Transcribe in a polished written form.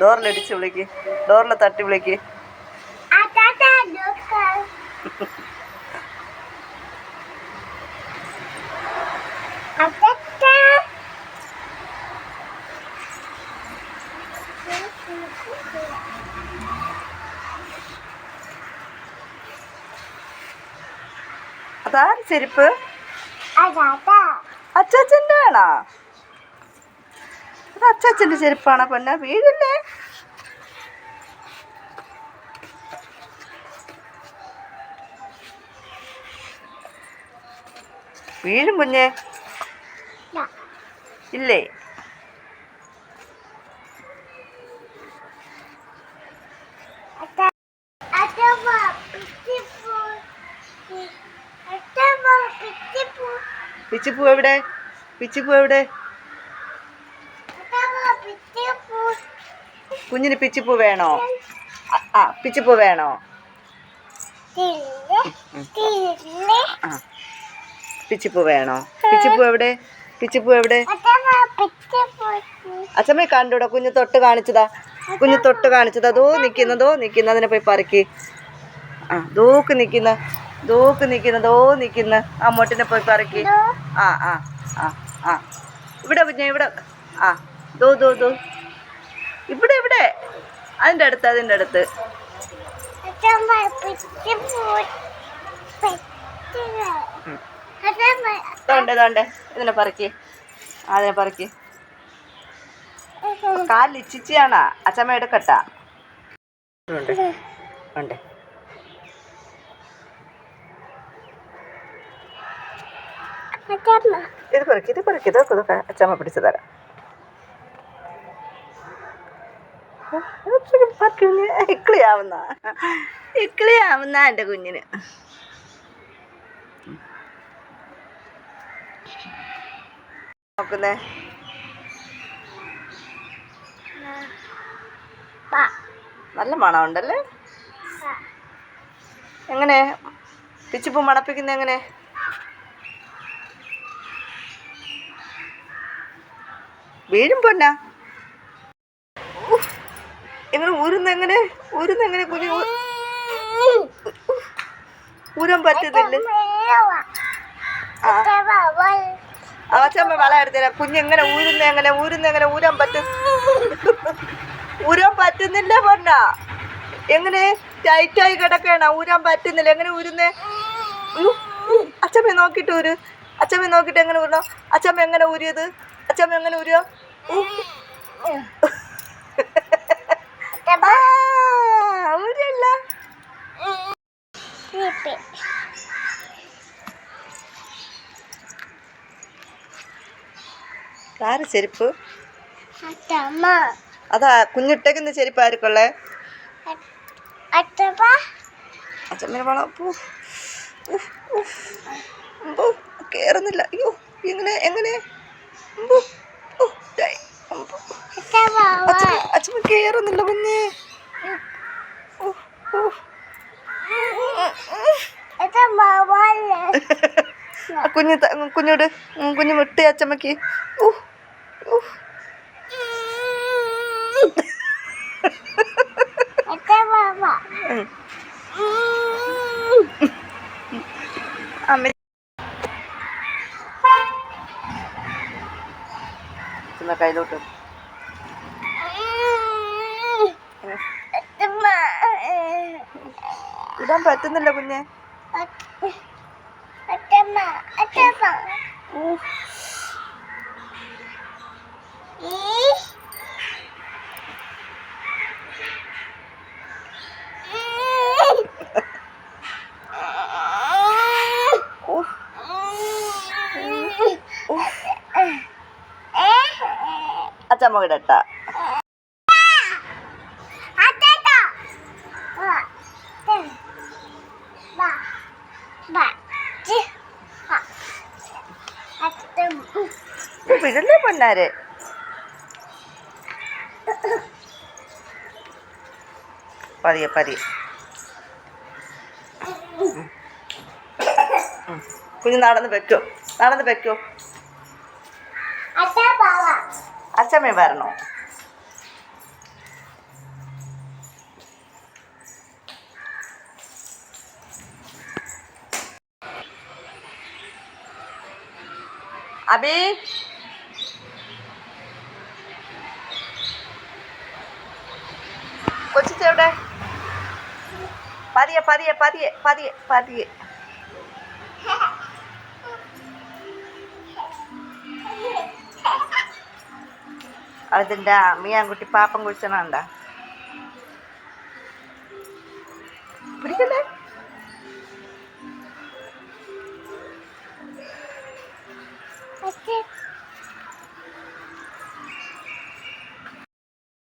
ഡോറിലടിച്ച് വിളിക്ക്, ഡോറിൽ തട്ടി വിളിക്ക്. അതാര് ചെരുപ്പ്? അച്ചാച്ചൻ്റെ ആണോ? അത് അച്ചാച്ചൻ്റെ ചെരുപ്പാണോ പൊന്ന? വീഴില്ലേ? വീഴും കുഞ്ഞേ. ഇല്ലേ? പിച്ചിപ്പൂ എവിടെ? പിച്ചിപ്പൂ എവിടെ? കുഞ്ഞിന് പിച്ചിപ്പൂ വേണോ? ആ പിച്ചിപ്പൂ വേണോ? ആ പിച്ചിപ്പൂ വേണോ? പിച്ചിപ്പൂ എവിടെ? പിച്ചിപ്പൂ എവിടെ? അച്ഛമ്മയെ കണ്ടൂടാ? കുഞ്ഞ് തൊട്ട് കാണിച്ചതാ, കുഞ്ഞ് തൊട്ട് കാണിച്ചതാ. ദോ നിൽക്കുന്ന അതിനെ പോയി പറക്കി. ആ ദോക്ക് നിൽക്കുന്ന ആ മൊട്ടിനെ പോയി പറക്കി. ആ ആ ആ ആ ഇവിടെ കുഞ്ഞെ, ഇവിടെ. ആ ദോ ഇവിടെ അതിൻ്റെ അടുത്ത്. തോണ്ടേ ഇതിനെ പറക്കി, അതിനെ പറക്കി. കാലിൽ ഇച്ചിച്ചിയാണാ? അച്ഛമ്മ എടുക്കട്ടാ? ഉണ്ട്. ഇത് പറക്കി ഇതൊക്കെ അച്ഛമ്മ പിടിച്ചു തരാം. ഇക്കിളിയാവുന്ന എൻ്റെ കുഞ്ഞിന്. നോക്കുന്നേ, നല്ല മണമുണ്ടല്ലേ? എങ്ങനെ പിച്ചിപ്പൂ മണപ്പിക്കുന്ന എങ്ങനെ? വീഴും പൊന്ന. എങ്ങനെ ഊരുന്നെങ്ങനെ കുഞ്ഞ്? ഊരാൻ പറ്റുന്നില്ല. അച്ഛമ്മ വള എടുത്തരാം. കുഞ്ഞെങ്ങനെ ഊരുന്നെങ്ങനെ ഊരാൻ പറ്റുന്നില്ല പൊന്ന. എങ്ങനെ ടൈറ്റായി കിടക്കണ? ഊരാൻ പറ്റുന്നില്ല. എങ്ങനെ ഊരുന്നേ? അച്ഛമ്മ നോക്കിയിട്ട് ഊര്. അച്ഛമ്മ നോക്കിയിട്ട് എങ്ങനെ ഊരണോ? അച്ഛമ്മ എങ്ങനെ ഊരിയത്? അച്ഛമ്മ എങ്ങനെ ഊരുക? ഊരല്ല. ആര് ചെരുപ്പ്? അതാ കുഞ്ഞിട്ടേക്കുന്ന ചെരുപ്പായിരിക്കുള്ളേ. അച്ഛമ്മ വേണം. കേറുന്നില്ല. അയ്യോ എങ്ങനെ അച്ഛമ്മ കേറുന്നില്ല കുഞ്ഞ്. കുഞ്ഞ് വിട്ട് അച്ഛമ്മക്ക്. അമ്മ കയ്യിലോട്ട് ഇടാൻ പറ്റുന്നില്ല കുഞ്ഞെ. അച്ഛമ്മ ഇടട്ട. വിടല്ലേ പൊന്നാരെ. പതിയെ കുഞ്ഞ് നടന്ന് വെക്കോ. അച്ഛമ്മ വരണോ? അബി കൊച്ചിച്ച എവിടെ? പതിയെ പതിയെ പതിയെ പതിയെ പതിയെ. അതിൻ്റെ അമ്മിയാൻകുട്ടി പാപ്പം കുടിച്ചണണ്ട പിടിക്കല്ലേ?